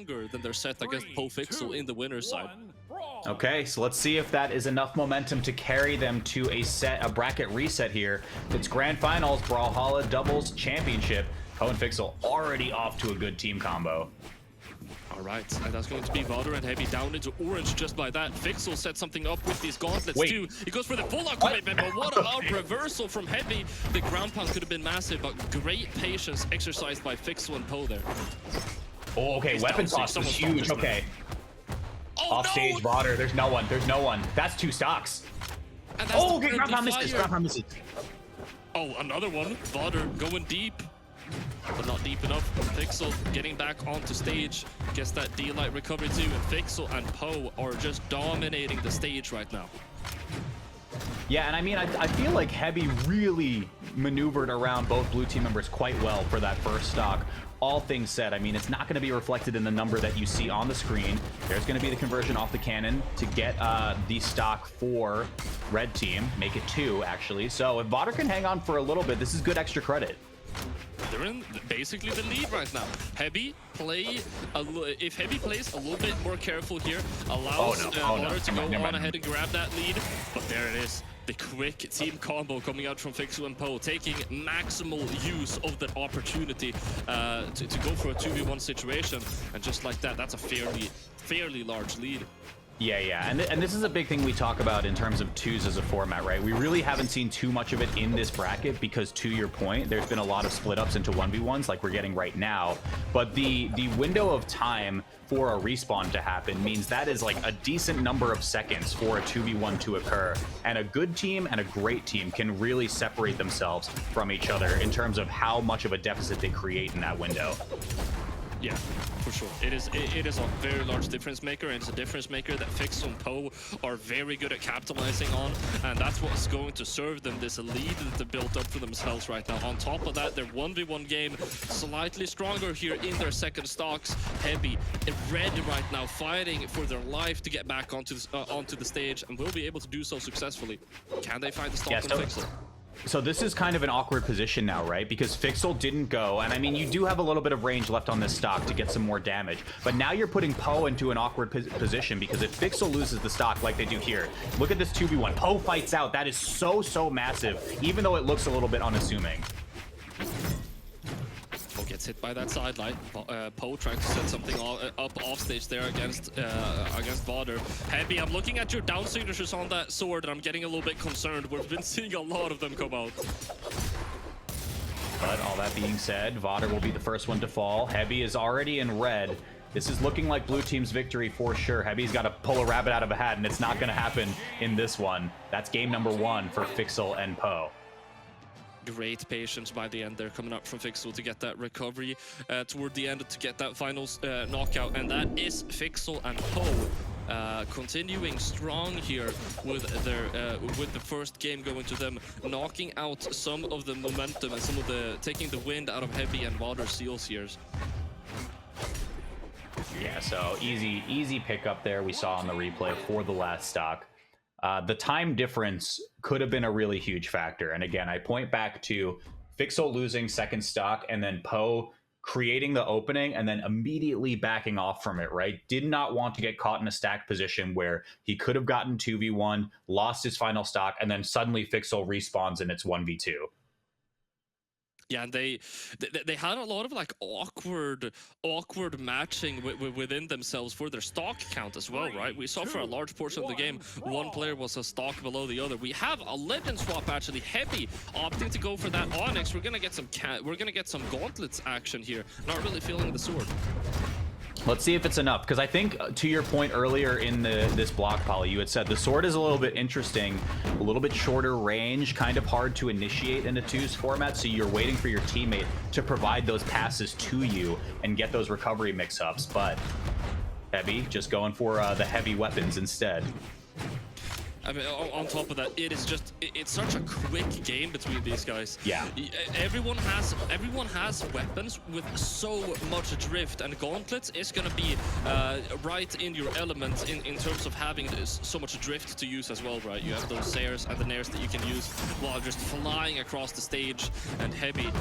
stronger than their set against FXL in the winner's side. Okay, so let's see if that is enough momentum to carry them to a bracket reset here. It's Grand Finals, Brawlhalla Doubles Championship. Poe and FXL already off to a good team combo. Alright, and that's going to be VoDr and Hebi down into orange just by that. FXL set something up with these gauntlets too. He goes for the full-out commitment, but what a reversal from Hebi. The ground pound could have been massive, but great patience exercised by FXL and Poe there. Oh, okay, weapon toss was huge, okay. Oh, off stage, VoDr, there's no one, That's 2 stocks. Oh, okay, ground pound misses, Oh, another one. VoDr going deep, but not deep enough. FXL getting back onto stage, gets that D-Light recovery too, and FXL and Poe are just dominating the stage right now. Yeah, and I mean, I feel like Hebi really maneuvered around both blue team members quite well for that first stock. All things said, I mean, it's not going to be reflected in the number that you see on the screen. There's going to be the conversion off the cannon to get the stock for red team, make it 2 actually. So if VoDr can hang on for a little bit, this is good extra credit. They're in basically the lead right now. Hebi if Hebi plays a little bit more careful here, allows VoDr to go on ahead and grab that lead. But there it is. The quick team combo coming out from FXL and Poe, taking maximal use of that opportunity to go for a 2v1 situation. And just like that, that's a fairly large lead. Yeah, and this is a big thing we talk about in terms of 2s as a format, right? We really haven't seen too much of it in this bracket because, to your point, there's been a lot of split ups into 1v1s like we're getting right now. But the window of time for a respawn to happen means that is like a decent number of seconds for a 2v1 to occur. And a good team and a great team can really separate themselves from each other in terms of how much of a deficit they create in that window. Yeah, for sure. It is a very large difference maker, and it's a difference maker that FXL and Poe are very good at capitalizing on, and that's what's going to serve them, this lead that they built up for themselves right now. On top of that, their 1v1 game slightly stronger here in their second stocks. Hebi red right now, fighting for their life to get back onto the stage, and will be able to do so successfully. Can they find the stock on FXL? So this is kind of an awkward position now, right? Because FXL didn't go, and I mean, you do have a little bit of range left on this stock to get some more damage, but now you're putting Poe into an awkward position because if FXL loses the stock like they do here, look at this 2v1. Poe fights out. That is so massive, even though it looks a little bit unassuming. Poe gets hit by that sideline. Poe trying to set something up off stage there against VoDr. Hebi, I'm looking at your down signatures on that sword, and I'm getting a little bit concerned. We've been seeing a lot of them come out. But all that being said, VoDr will be the first one to fall. Hebi is already in red. This is looking like blue team's victory for sure. Hebi's got to pull a rabbit out of a hat, and it's not going to happen in this one. That's game number 1 for FXL and Poe. Great patience by the end there, coming up from FXL to get that recovery toward the end to get that final knockout, and that is FXL and Poe continuing strong here with the first game going to them, knocking out some of the momentum and taking the wind out of Hebi and VoDr Seals here. Yeah, so easy pickup there we saw on the replay for the last stock. The time difference could have been a really huge factor. And again, I point back to FXL losing second stock and then Poe creating the opening and then immediately backing off from it, right? Did not want to get caught in a stacked position where he could have gotten 2v1, lost his final stock, and then suddenly FXL respawns and it's 1v2. Yeah, and they had a lot of like awkward matching within themselves for their stock count as well, right? We saw for a large portion of the game, one player was a stock below the other. We have a legend swap actually. Hebi opting to go for that Onyx. We're gonna get some gauntlets action here. Not really feeling the sword. Let's see if it's enough, because I think to your point earlier in this block, Polly, you had said the sword is a little bit interesting, a little bit shorter range, kind of hard to initiate in a 2s format, so you're waiting for your teammate to provide those passes to you and get those recovery mix-ups, but Hebi just going for the heavy weapons instead. I mean, on top of that, it's such a quick game between these guys. Yeah. Everyone has weapons with so much drift, and gauntlets is gonna be right in your element in terms of having so much drift to use as well, right? You have those Sayers and the Nairs that you can use while just flying across the stage, and Hebi,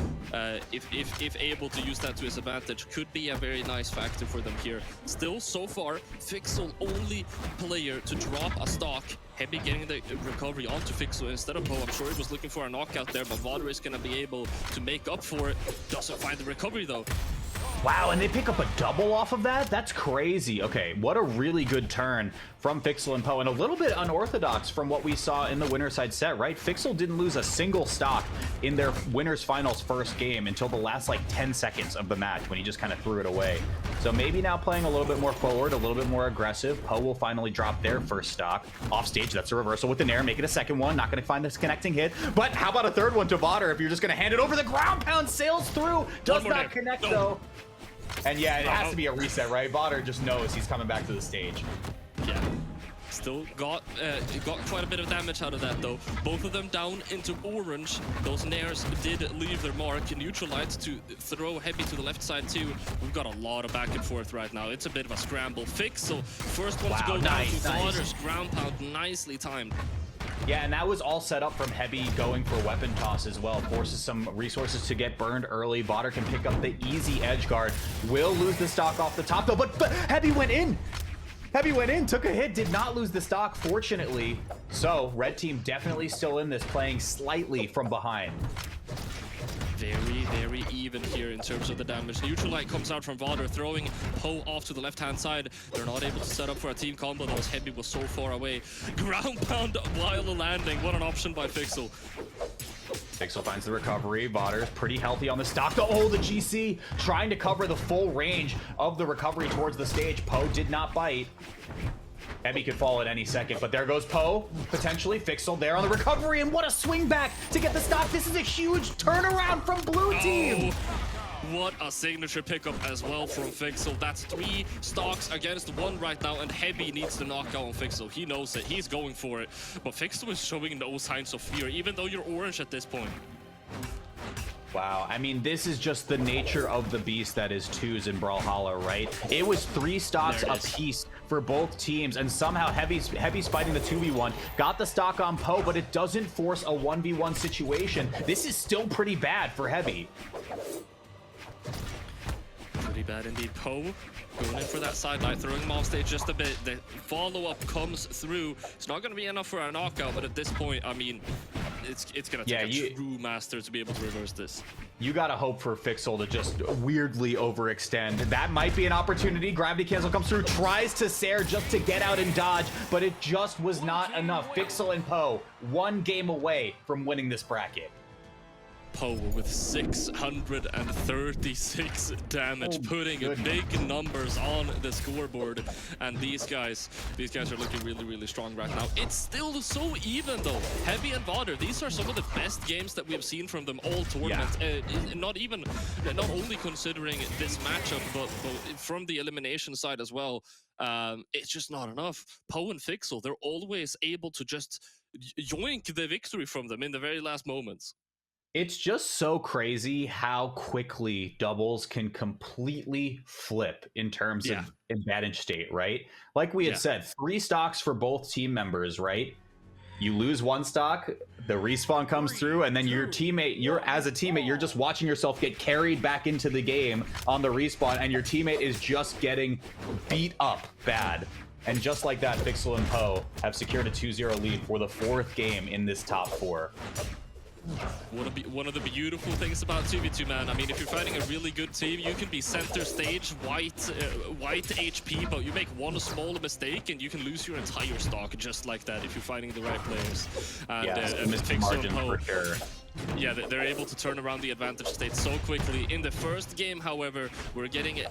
if able to use that to his advantage, could be a very nice factor for them here. Still, so far, FXL only player to drop a stock. Hebi getting the recovery onto FXL instead of Poe. I'm sure he was looking for a knockout there, but VoDr is going to be able to make up for it. Doesn't find the recovery though. Wow, and they pick up a double off of that? That's crazy. Okay, what a really good turn from FXL and Poe, and a little bit unorthodox from what we saw in the winner's side set, right? FXL didn't lose a single stock in their winners finals first game until the last like 10 seconds of the match when he just kind of threw it away. So maybe now playing a little bit more forward, a little bit more aggressive. Poe will finally drop their first stock. Off stage, that's a reversal with the Nair, make it a second one. Not going to find this connecting hit, but how about a third one to VoDr if you're just going to hand it over? The ground pound sails through, does not connect though. And yeah, it has to be a reset, right? VoDr just knows he's coming back to the stage. Yeah. Still got quite a bit of damage out of that though. Both of them down into orange. Those Nairs did leave their mark. Neutralite to throw Hebi to the left side too. We've got a lot of back and forth right now. It's a bit of a scramble. FXL, first one to go down to VoDr's ground pound. Nicely timed. Yeah, and that was all set up from Hebi going for weapon toss as well. Forces some resources to get burned early. VoDr can pick up the easy edge guard. Will lose the stock off the top though, but Hebi went in. Hebi went in, took a hit, did not lose the stock, fortunately. So, red team definitely still in this, playing slightly from behind. Very, very even here in terms of the damage. Neutralite comes out from VoDr, throwing Poe off to the left-hand side. They're not able to set up for a team combo though, as Hebi was so far away. Ground pound while landing. What an option by FXL. FXL finds the recovery. VoDr is pretty healthy on the stock. Oh, the GC trying to cover the full range of the recovery towards the stage. Poe did not bite. Hebi could fall at any second, but there goes Poe, potentially. FXL there on the recovery, and what a swing back to get the stock. This is a huge turnaround from blue team. What a signature pickup as well from FXL. That's 3 stocks against 1 right now, and Hebi needs to knock out on FXL. He knows it. He's going for it. But FXL is showing no signs of fear, even though you're orange at this point. Wow, I mean, this is just the nature of the beast that is twos in Brawlhalla, right? It was 3 stocks apiece for both teams, and somehow Hebi's fighting the 2v1, got the stock on Poe, but it doesn't force a 1v1 situation. This is still pretty bad for Hebi. Pretty bad indeed. Poe going in for that sidelight, throwing him off stage just a bit. The follow-up comes through. It's not going to be enough for a knockout, but at this point, I mean, it's going to take a true master to be able to reverse this. You got to hope for FXL to just weirdly overextend. That might be an opportunity. Gravity cancel comes through, tries to Sair just to get out and dodge, but it just was not enough. FXL and Poe, 1 game away from winning this bracket. Poe with 636 damage, putting big numbers on the scoreboard, and these guys are looking really, really strong right now. It's still so even though. Hebi and VoDr, these are some of the best games that we've seen from them all tournament. Not only considering this matchup, but from the elimination side as well. It's just not enough. Poe and FXL, they're always able to just yoink the victory from them in the very last moments. It's just so crazy how quickly doubles can completely flip in terms of advantage state, right? Like we had said, 3 stocks for both team members, right? You lose 1 stock, the respawn comes through, and then your teammate, as a teammate, you're just watching yourself get carried back into the game on the respawn, and your teammate is just getting beat up bad. And just like that, FXL and Poe have secured a 2-0 lead for the 4th game in this top 4. One of the beautiful things about 2v2, man. I mean, if you're fighting a really good team, you can be center stage, white HP, but you make one small mistake and you can lose your entire stock just like that if you're fighting the right players. And missed margin for sure. Yeah, they're able to turn around the advantage state so quickly. In the first game, however, we're getting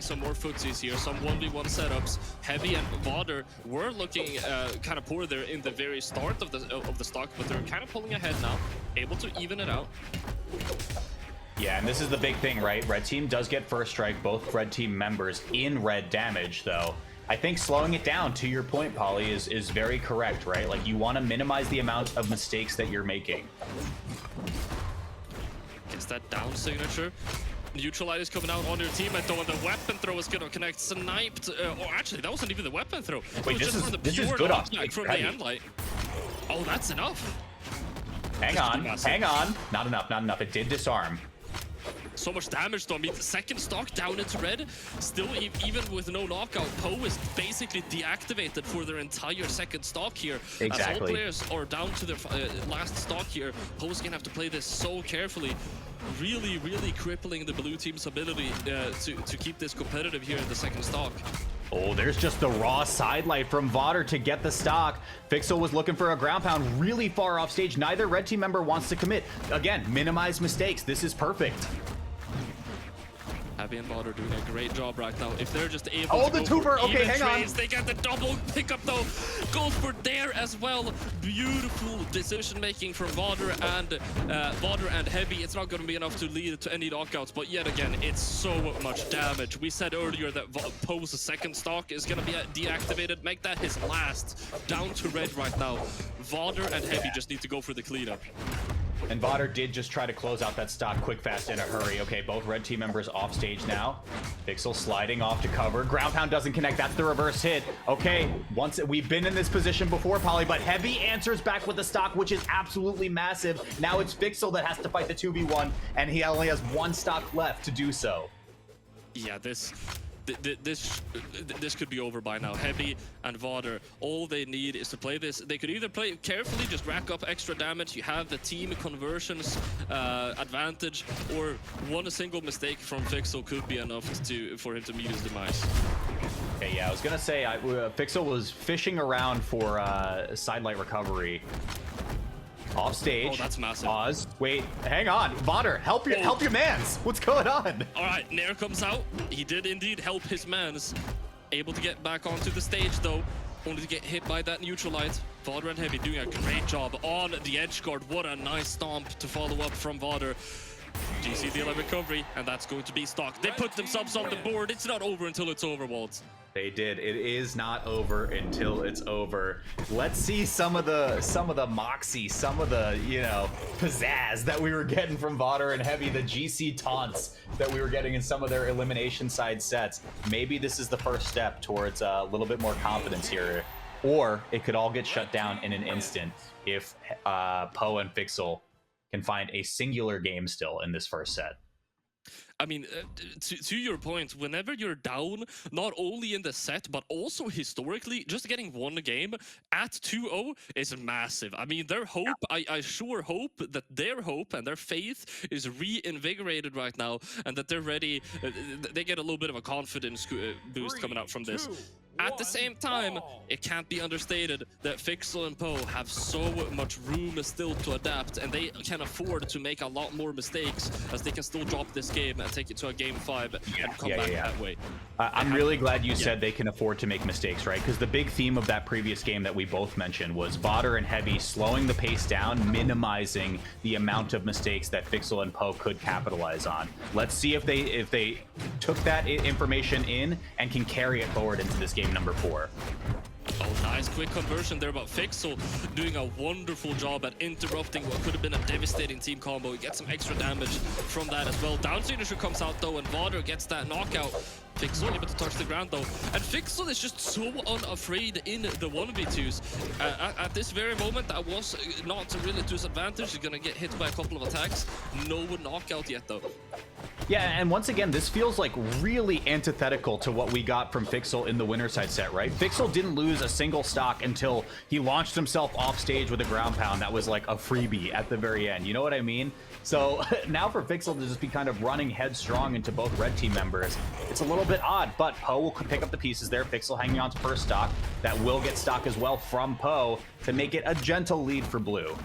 some more footsies here, some 1v1 setups. Hebi and VoDr were looking kind of poor there in the very start of the stock, but they're kind of pulling ahead now, able to even it out. Yeah, and this is the big thing, right? Red team does get first strike, both red team members in red damage, though. I think slowing it down, to your point, Polly, is very correct, right? Like, you want to minimize the amount of mistakes that you're making. Gets that down signature. Neutralite is coming out on your teammate though, and the weapon throw is gonna connect. Sniped, or actually, that wasn't even the weapon throw. Wait, this is good off from the end light. Oh, that's enough. Hang on. Not enough, not enough. It did disarm. So much damage though. I mean, the second stock down into red. Still, even with no knockout, Poe is basically deactivated for their entire second stock here. Exactly. As all players are down to their last stock here, Poe's gonna have to play this so carefully. Really, really crippling the blue team's ability to keep this competitive here in the second stock. Oh, there's just the raw sidelight from VoDr to get the stock. FXL was looking for a ground pound really far off stage. Neither red team member wants to commit. Again, minimize mistakes. This is perfect. Hebi and VoDr doing a great job right now. If they're just able to the tuber. Okay, hang trades, on. They get the double pickup though. Goes for there as well. Beautiful decision making from VoDr and Hebi. It's not going to be enough to lead to any knockouts, but yet again, it's so much damage. We said earlier that Poe's second stock is going to be deactivated. Make that his last. Down to red right now. VoDr and Hebi just need to go for the cleanup. And VoDr did just try to close out that stock quick, fast, in a hurry. Okay, both red team members off stage now. FXL sliding off to cover. Ground pound doesn't connect. That's the reverse hit. Okay, we've been in this position before, Polly, but Hebi answers back with the stock, which is absolutely massive. Now it's FXL that has to fight the 2v1, and he only has one stock left to do so. Yeah, this could be over by now. Hebi and VoDr, all they need is to play this. They could either play carefully, just rack up extra damage. You have the team conversions advantage, or one single mistake from FXL could be enough for him to meet his demise. Okay, yeah, I was gonna say FXL was fishing around for sidelight recovery. Off stage. Oh, that's massive. Pause. Wait, hang on. VoDr, help your mans. What's going on? All right, Nair comes out. He did indeed help his mans. Able to get back onto the stage though. Only to get hit by that neutralite. VoDr and Hebi doing a great job on the edge guard. What a nice stomp to follow up from VoDr. GC deal a recovery, and that's going to be stock. They put themselves on the board. It's not over until it's over, Walt. They did. It is not over until it's over. Let's see some of the moxie, some of the, you know, pizzazz that we were getting from VoDr and Hebi, the GC taunts that we were getting in some of their elimination side sets. Maybe this is the first step towards a little bit more confidence here, or it could all get shut down in an instant if Poe and FXL can find a singular game still in this first set. I mean, to your point, whenever you're down, not only in the set, but also historically, just getting one game at 2-0 is massive. I mean, their hope, I sure hope that their hope and their faith is reinvigorated right now, and that they're ready. They get a little bit of a confidence boost coming out from this. At the same time, it can't be understated that FXL and Poe have so much room still to adapt, and they can afford to make a lot more mistakes, as they can still drop this game and take it to a game 5 and come back that way. I'm really glad you said they can afford to make mistakes, right? Because the big theme of that previous game that we both mentioned was VoDr and Hebi slowing the pace down, minimizing the amount of mistakes that FXL and Poe could capitalize on. Let's see if they took that information in and can carry it forward into this game number 4. Oh, nice quick conversion there, but FXL doing a wonderful job at interrupting what could have been a devastating team combo. He gets some extra damage from that as well. Down signature comes out though, and VoDr gets that knockout. FXL able to touch the ground though, and FXL is just so unafraid in the 1v2s. At this very moment, that was not really to his advantage. He's gonna get hit by a couple of attacks. No knockout yet though. Yeah, and once again, this feels like really antithetical to what we got from FXL in the winner side set, right? FXL didn't lose a single stock until he launched himself off stage with a ground pound that was like a freebie at the very end. You know what I mean? So now for FXL to just be kind of running headstrong into both red team members, it's a little bit odd, but Poe will pick up the pieces there. FXL hanging on to first stock. That will get stock as well from Poe to make it a gentle lead for blue.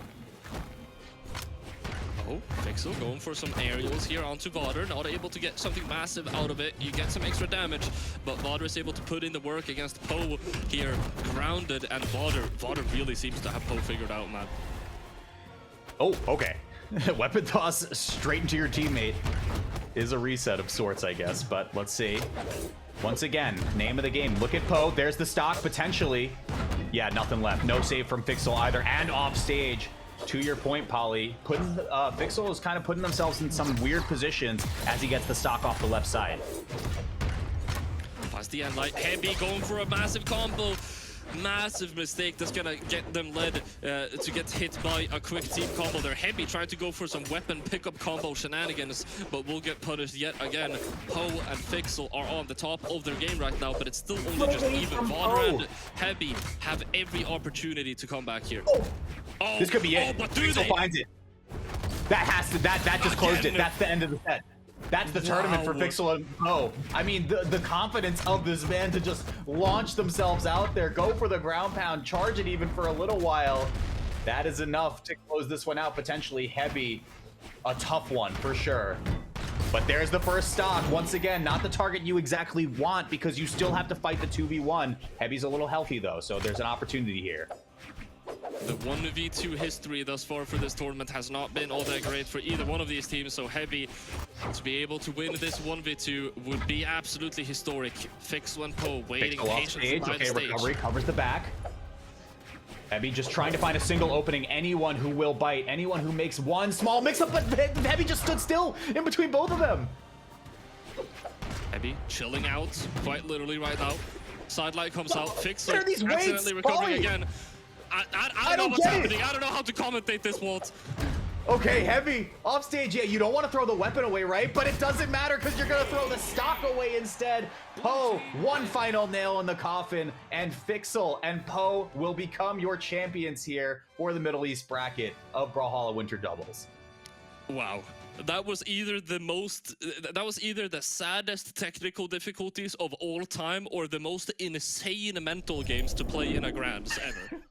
Oh, FXL going for some aerials here onto VoDr, not able to get something massive out of it. You get some extra damage, but VoDr is able to put in the work against Poe here, grounded, and VoDr really seems to have Poe figured out, man. Oh, okay. Weapon toss straight into your teammate is a reset of sorts, I guess, but let's see. Once again, name of the game. Look at Poe. There's the stock, potentially. Yeah, nothing left. No save from Fixel either, and off stage. To your point, Polly, Fixel is kind of putting themselves in some weird positions as he gets the stock off the left side. Past the end, like Hebi going for a massive combo. Massive mistake that's gonna get them led to get hit by a quick team combo. They're Hebi trying to go for some weapon pickup combo shenanigans, but will get punished yet again. Poe and Fixel are on the top of their game right now, but it's still only just even. VoDr and Hebi have every opportunity to come back here. Oh, this could be it. But Fixel finds it. That just closed it. That's the end of the set. That's the tournament for Fixel and Poe. I mean, the confidence of this man to just launch themselves out there, go for the ground pound, charge it even for a little while. That is enough to close this one out, potentially. Hebi, a tough one for sure. But there's the first stock. Once again, not the target you exactly want because you still have to fight the 2v1. Hebi's a little healthy though, so there's an opportunity here. The 1v2 history thus far for this tournament has not been all that great for either one of these teams, so Hebi to be able to win this 1v2 would be absolutely historic. Fixel and Poe waiting patiently behind the stage. Recovery covers the back. Hebi just trying to find a single opening. Anyone who will bite, anyone who makes one small mix-up, but Hebi just stood still in between both of them. Hebi chilling out, quite literally right now. Sidelight comes out. Fixel what are these accidentally weights? recovering again. I don't know what's happening. I don't know how to commentate this, Walt. Okay, Hebi, off stage. Yeah, you don't want to throw the weapon away, right? But it doesn't matter because you're going to throw the stock away instead. Poe, one final nail in the coffin, and Fixel and Poe will become your champions here for the Middle East bracket of Brawlhalla Winter Doubles. Wow. That was either the saddest technical difficulties of all time or the most insane mental games to play in a Grands ever.